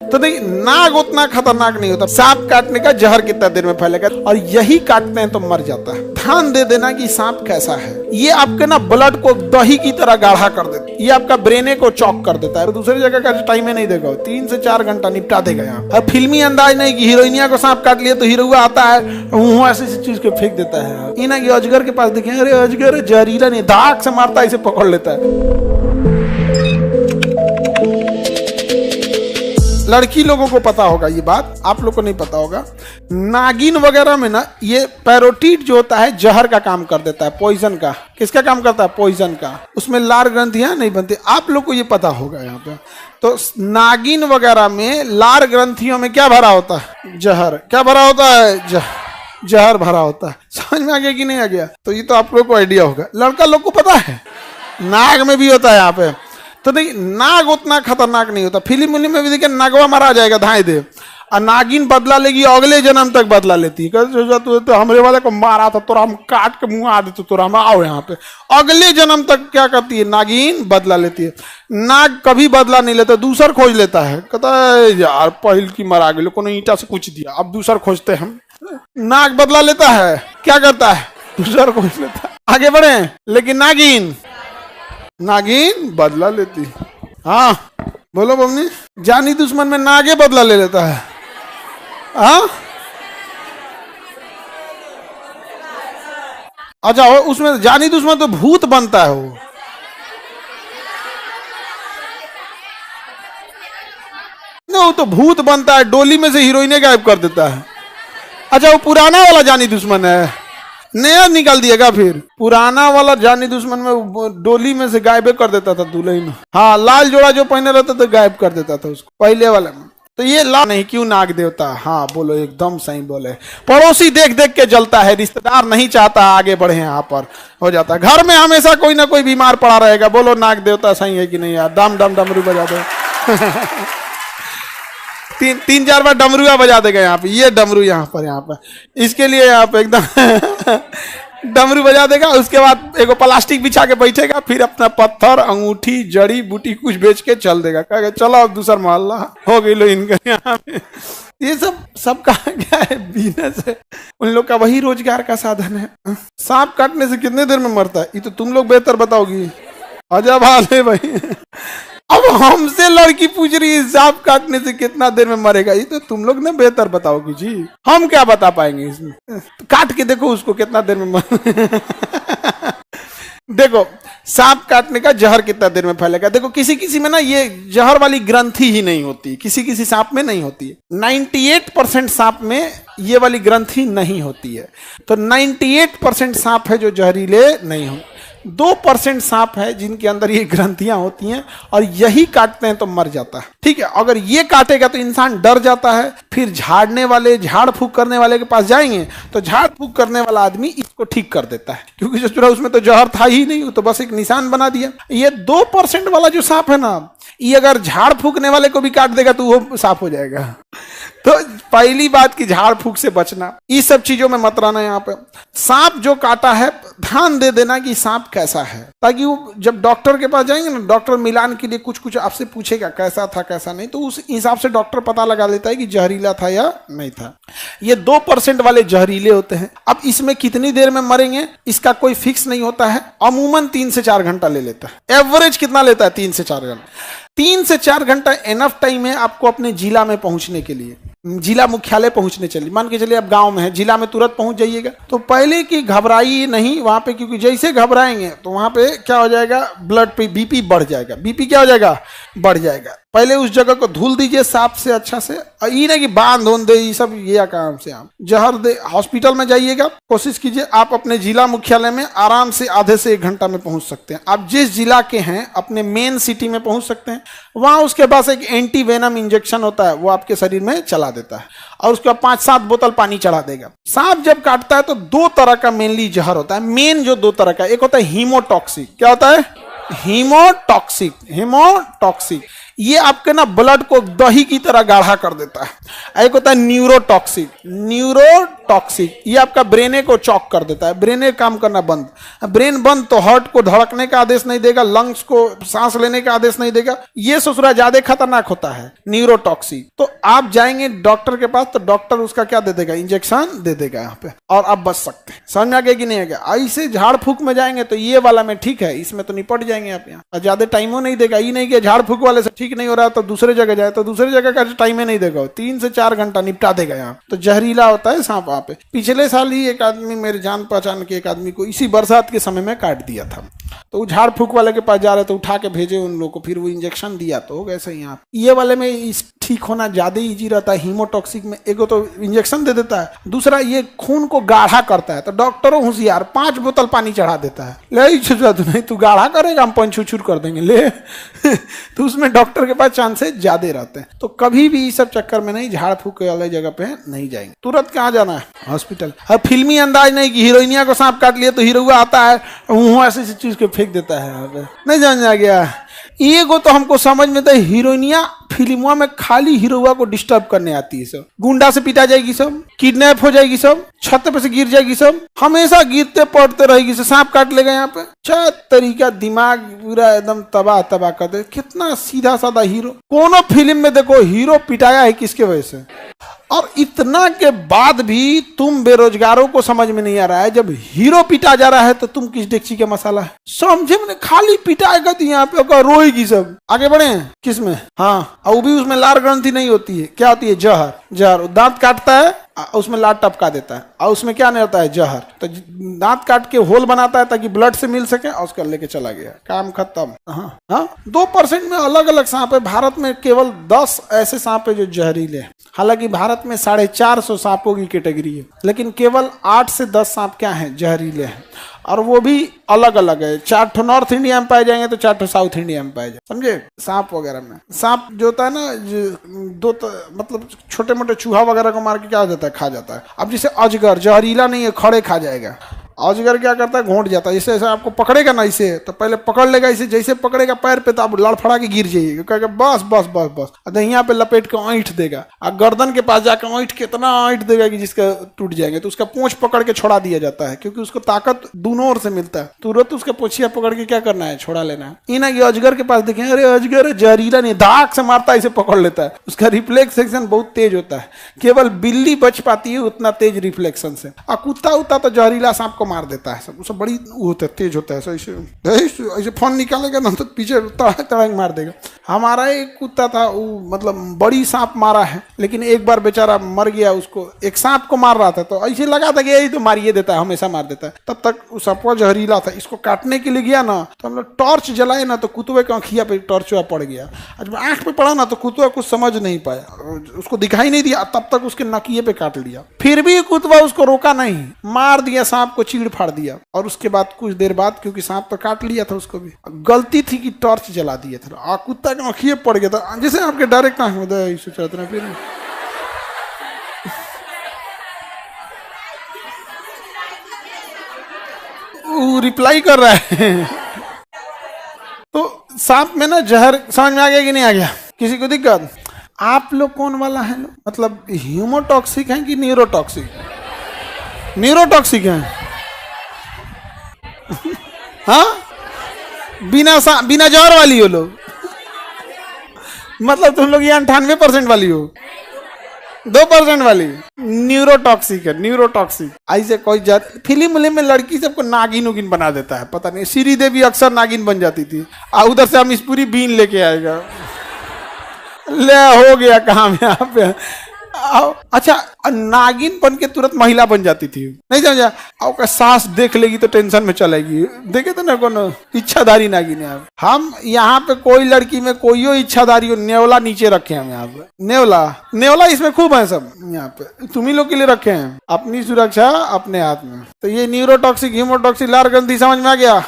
तो नहीं, नाग उतना खतरनाक नहीं होता। सांप काटने का जहर कितना देर में फैलेगा, और यही काटते हैं तो मर जाता है। ध्यान दे देना कि सांप कैसा है। ये आपके ना ब्लड को दही की तरह गाढ़ा कर देता है, ये आपका ब्रेने को चौक कर देता है। दूसरी जगह का टाइम में नहीं देगा, 3 से 4 घंटा निपटा देगा यहाँ। और फिल्मी अंदाज नहीं कि हीरोइनिया को सांप काट लिया तो हीरोआ आता है ऐसी चीज को फेंक देता है। इना की अजगर के पास देखे, अरे अजगर जहरीला नहीं, धाक से मारता है, इसे पकड़ लेता है। लड़की लोगों को पता होगा ये बात, आप लोग को नहीं पता होगा। नागिन वगैरह में ना ये पैरोटीड जो होता है जहर का काम कर देता है, पॉइजन का। किसका काम करता है? पॉइजन का। उसमें लार ग्रंथियां नहीं बनती, आप लोग को ये पता होगा यहाँ पे। तो नागिन वगैरह में लार ग्रंथियों में क्या भरा होता है? जहर। क्या भरा होता है? जहर भरा होता है। समझ में आ गया कि नहीं आ गया? तो ये तो आप लोग को आइडिया होगा। लड़का लोग को पता है नाग में भी होता है यहाँ पे। तो नहीं, नाग उतना खतरनाक नहीं होता। फिल्म में भी देखिए नागवा मारा जाएगा धाए दे, और नागिन बदला लेगी, अगले जन्म तक बदला लेती है। तो हमरे वाले को मारा था, तोरा हम काट के मुंह आ देते, तोरा हम आओ यहाँ पे। अगले जन्म तक क्या करती है? नागिन बदला लेती है। नाग कभी बदला नहीं लेता, दूसर खोज लेता है। कहता है यार पहल की मरा गई, कोनो ईंटा से कुछ दिया, अब दूसर खोजते हम। नाग बदला लेता है, क्या करता है? दूसर खोज लेता है। आगे बढ़े। लेकिन नागिन बदला लेती। हाँ बोलो बमनी, जानी दुश्मन में नागे बदला ले लेता है। हाँ अच्छा, उसमें जानी दुश्मन तो भूत बनता है वो। नहीं, वो तो भूत बनता है, डोली में से हीरोइने गायब कर देता है। अच्छा, वो पुराना वाला जानी दुश्मन है, नया निकाल दिएगा। फिर पुराना वाला जानी दुश्मन में डोली में से गायब कर देता था दुल्हन। हाँ, लाल जोड़ा जो पहने रहता था गायब कर देता था उसको, पहले वाले में। तो ये ला नहीं, क्यों नाग देवता? हाँ बोलो, एकदम सही बोले। पड़ोसी देख देख के जलता है, रिश्तेदार नहीं चाहता आगे बढ़े, यहाँ पर हो जाता है। घर में हमेशा कोई ना कोई बीमार पड़ा रहेगा। बोलो नाग देवता सही है कि नहीं यार? डम डम डमरू बजा दो। तीन चार बार डमरुआ बजा देगा यहाँ पे। ये डमरू यहाँ पर इसके लिए यहाँ पे एकदम डमरू बजा देगा। उसके बाद एगो प्लास्टिक बिछा के बैठेगा, फिर अपना पत्थर, अंगूठी, जड़ी बूटी कुछ बेच के चल देगा। कहेगा चलो अब दूसरा मोहल्ला हो गई लो इनका यहाँ पे। ये सब कहा गया है, बिजनेस है उन लोग का, वही रोजगार का साधन है। सांप काटने से कितने देर में मरता है ये तो तुम लोग बेहतर बताओगी। अजब हाल है भाई। अब हमसे लड़की पूछ रही है सांप काटने से कितना देर में मरेगा, ये तो तुम लोग ने बेहतर बताओगी जी, हम क्या बता पाएंगे इसमें। काट के देखो उसको कितना देर में देखो सांप काटने का जहर कितना देर में फैलेगा। देखो किसी में ना ये जहर वाली ग्रंथि ही नहीं होती, किसी सांप में नहीं होती है। 98% सांप में ये वाली ग्रंथि नहीं होती है। तो 98% सांप है जो जहरीले नहीं हो। 2% सांप है जिनके अंदर ये ग्रंथियां होती हैं, और यही काटते हैं तो मर जाता है। ठीक है, अगर ये काटेगा तो इंसान डर जाता है, फिर झाड़ने वाले, झाड़ फूक करने वाले के पास जाएंगे तो झाड़ फूक करने वाला आदमी इसको ठीक कर देता है, क्योंकि जो उसमें तो जहर था ही नहीं, तो बस एक निशान बना दिया। ये 2% वाला जो सांप है ना, ये अगर झाड़ फूकने वाले को भी काट देगा तो वो साफ हो जाएगा। तो पहली बात की झाड़ फूक से बचना, इस सब चीजों में मत रहना। यहाँ पे सांप जो काटा है, ध्यान दे देना कि सांप कैसा है, ताकि वो जब डॉक्टर के पास जाएंगे ना, डॉक्टर मिलान के लिए कुछ आपसे पूछेगा कैसा था कैसा नहीं, तो उस हिसाब से डॉक्टर पता लगा लेता है कि जहरीला था या नहीं था। ये 2% वाले जहरीले होते हैं। अब इसमें कितनी देर में मरेंगे इसका कोई फिक्स नहीं होता है, अमूमन 3 से 4 घंटा ले लेता है। एवरेज कितना लेता है? 3 से 4 घंटा। 3 से 4 घंटा एनफ टाइम है आपको अपने जिला में पहुंचने के लिए। जिला मुख्यालय पहुंचने चलिए, मान के चलिए आप गांव में है, जिला में तुरंत पहुंच जाइएगा। तो पहले की घबराइए नहीं वहां पे, क्योंकि जैसे घबराएंगे तो वहां पे क्या हो जाएगा, ब्लड पे बीपी बढ़ जाएगा। बीपी क्या हो जाएगा? बढ़ जाएगा। पहले उस जगह को धुल दीजिए साफ से, अच्छा से। ये नहीं कि बांध दे, ये सब ये काम से आप जहर दे। हॉस्पिटल में जाइएगा, कोशिश कीजिए आप अपने जिला मुख्यालय में आराम से आधे से 1 घंटा में पहुंच सकते हैं। आप जिस जिला के हैं अपने मेन सिटी में पहुंच सकते हैं। वहां उसके पास एक एंटी वेनम इंजेक्शन होता है, वो आपके शरीर में चला देता है, और उसके बाद 5-7 बोतल पानी चढ़ा देगा। सांप जब काटता है तो 2 तरह का मेनली जहर होता है। मेन जो 2 तरह का, एक होता है हीमोटॉक्सिक। क्या होता है? हीमोटॉक्सिक। ये आपके ना ब्लड को दही की तरह गाढ़ा कर देता है। एक होता है न्यूरोटॉक्सिक, न्यूरोटॉक्सिक ये आपका ब्रेने को चॉक कर देता है, ब्रेने काम करना बंद, ब्रेन बंद तो हार्ट को धड़कने का आदेश नहीं देगा, लंग्स को सांस लेने का आदेश नहीं देगा। ये ससुरा ज्यादा खतरनाक होता है न्यूरोटॉक्सिक। तो आप जाएंगे डॉक्टर के पास तो डॉक्टर उसका क्या दे देगा, इंजेक्शन दे देगा यहाँ पे, और आप बच सकते हैं। समझ में आ गया कि नहीं आ गया? ऐसे झाड़ फूक में जाएंगे तो ये वाला में ठीक है, इसमें तो निपट जाएंगे आप यहाँ, और ज्यादा टाइमो नहीं देगा। ये नहीं कि झाड़ फूक वाले से ठीक नहीं हो रहा तो दूसरे जगह जाए, तो दूसरे जगह का टाइम नहीं देगा, 3 से 4 घंटा निपटा देगा यहाँ। तो जहरीला होता है सांप वहां पे। पिछले साल ही एक आदमी, मेरे जान पहचान के एक आदमी को इसी बरसात के समय में काट दिया था। तो वो झाड़ फूक वाले के पास जा रहे तो उठा के भेजे उन लोग को, फिर वो इंजेक्शन दिया तो हो गए सही। यहाँ ये वाले में इस ठीक होना ज्यादा इजी रहता है। हीमोटॉक्सिक में एक तो इंजेक्शन दे देता है, दूसरा ये खून को गाढ़ा करता है। तो डॉक्टरों होशियार 5 बोतल पानी चढ़ा देता है, ले तू नहीं तू गाढ़ा करेगा हम पंचुचुर कर देंगे ले तो उसमें डॉक्टर के पास चांसेस ज्यादा रहते हैं। तो कभी भी इस सब चक्कर में नहीं, झाड़ फूक वाले जगह पे नहीं जाएंगे, तुरंत कहाँ जाना है, हॉस्पिटल। अब फिल्मी अंदाज नहीं कि हीरोइनिया को सांप काट लिया तो हीरोआ आता है ऐसी चीज के फेंक देता है, नहीं जान जा गया। ये को तो हमको समझ में था, हीरोइनिया फिल्मों में खाली हीरोआ को डिस्टर्ब करने आती है सब, गुंडा से पिटा जाएगी सब, किडनैप हो जाएगी सब, छत पे से गिर जाएगी सब, हमेशा गिरते पड़ते रहेगी, सांप काट लेगा यहाँ पे। अच्छा तरीका, दिमाग पूरा एकदम तबाह तबाह कर दे। कितना सीधा साधा हीरो, कोनो फिल्म में देखो हीरो पिटाया है किसके वजह से। और इतना के बाद भी तुम बेरोजगारों को समझ में नहीं आ रहा है, जब हीरो पिटा जा रहा है तो तुम किस डेक्ची का मसाला है, समझे मैंने। खाली पिटाएगा तो यहाँ पे रोएगी सब। आगे बढ़े किस में, हाँ, और भी उसमें लार ग्रंथि नहीं होती है, क्या होती है, जहर। जहर दांत काटता है, उसमें लार टपका देता है, और उसमें क्या नहीं होता है, जहर। तो दांत काट के होल बनाता है ताकि ब्लड से मिल सके, और उसका लेके चला गया, काम खत्म। हाँ 2% में अलग अलग सांप है। भारत में केवल 10 ऐसे सांप है जो जहरीले हैं। हालांकि भारत में 450 सांपों की कैटेगरी है, लेकिन केवल 8 से 10 सांप क्या हैं, जहरीले हैं। और वो भी अलग अलग है, 4 नॉर्थ इंडिया में पाए जाएंगे तो 4 साउथ इंडिया में पाए जाए, समझे। सांप वगैरह में सांप जो होता है ना, मतलब छोटे मोटे चूहा वगैरह को मार के क्या हो जाता है, खा जाता है। अब जैसे अजगर जहरीला नहीं है, खड़े खा जाएगा। अजगर क्या करता है, घोंट जाता है। जैसे ऐसे आपको पकड़ेगा ना, इसे तो पहले पकड़ लेगा, इसे जैसे पकड़ेगा पैर पे तो आप लड़फड़ा के गिर जाइएगा, कहेगा बस बस बस बस, यहाँ पे लपेट के ऐंठ देगा। और गर्दन के पास जाकर ऐंठ कितना ऐंठ देगा कि जिसका टूट जाएंगे। तो उसका पूंछ पकड़ के छोड़ा दिया जाता है, क्योंकि उसको ताकत दोनों ओर से मिलता है। तुरंत उसका पूंछिया पकड़ के क्या करना है, छोड़ा लेना है। इना ये अजगर के पास देखें, अरे अजगर जहरीला नहीं, दाग से मारता है, इसे पकड़ लेता है। उसका रिफ्लेक्स एक्शन बहुत तेज होता है, केवल बिल्ली बच पाती है उतना तेज रिफ्लेक्शन से। और कुत्ता उता तो जहरीला सांप को मार देता है सब बड़ी होता है, तेज होता है। ऐसे फोन निकालेगा ना तो पीछे तड़क तड़क मार देगा। हमारा एक कुत्ता था, वो मतलब बड़ी सांप मारा है, लेकिन एक बार बेचारा मर गया। उसको एक सांप को मार रहा था तो ऐसे लगा था कि यही तो मारिए देता है, हमेशा मार देता है। तब तक वो सांप जहरीला था। इसको काटने के लिए गया ना तो हम लोग टॉर्च जलाए ना, तो कुतुए की आँखिया पे टॉर्च पड़ गया। जब आंख पे पड़ा ना तो कुतुआ कुछ समझ नहीं पाया, उसको दिखाई नहीं दिया, तब तक उसके नकिए पे काट लिया। फिर भी कुतुआ उसको रोका नहीं, मार दिया, सांप को चीड़ फाड़ दिया। और उसके बाद कुछ देर बाद, क्योंकि सांप तो काट लिया था उसको भी, गलती थी कि टॉर्च जला दिए थे, आ कुत्ता के आँखिए पड़ गया था। जैसे आपके डायरेक्ट आंख में फिर वो रिप्लाई कर रहा है तो सांप में ना जहर समझ में आ गया कि नहीं आ गया, किसी को दिक्कत? आप लोग कौन वाला है, मतलब ह्यूमोटॉक्सिक है कि न्यूरोटॉक्सिक? न्यूरोटॉक्सिक है हाँ, बिना जहर वाली हो लोग मतलब तुम लोग ये 98% वाली हो, 2% वाली न्यूरोटॉक्सिक है। न्यूरोटॉक्सिक ऐसे कोई फिल्म में लड़की सबको नागिन उगिन बना देता है, पता नहीं। श्रीदेवी अक्सर नागिन बन जाती थी, और उधर से हम इस पूरी बीन लेके आएगा, ले हो गया काम यहाँ पे। अच्छा, नागिन बन के तुरंत महिला बन जाती थी, नहीं समझा? आपका सास देख लेगी तो टेंशन में चलेगी। देखे तो ना कौन इच्छाधारी नागिन है। हम यहाँ पे कोई लड़की में कोई इच्छाधारी हो, नेवला नीचे रखे हम यहाँ पे। नेवला इसमें खूब है सब, यहाँ पे तुम्ही लोग के लिए रखे हैं। अपनी सुरक्षा अपने हाथ में। तो ये न्यूरोटॉक्सिक ह्यूमोटॉक्सिक लार ग्रंथि समझ में आ गया?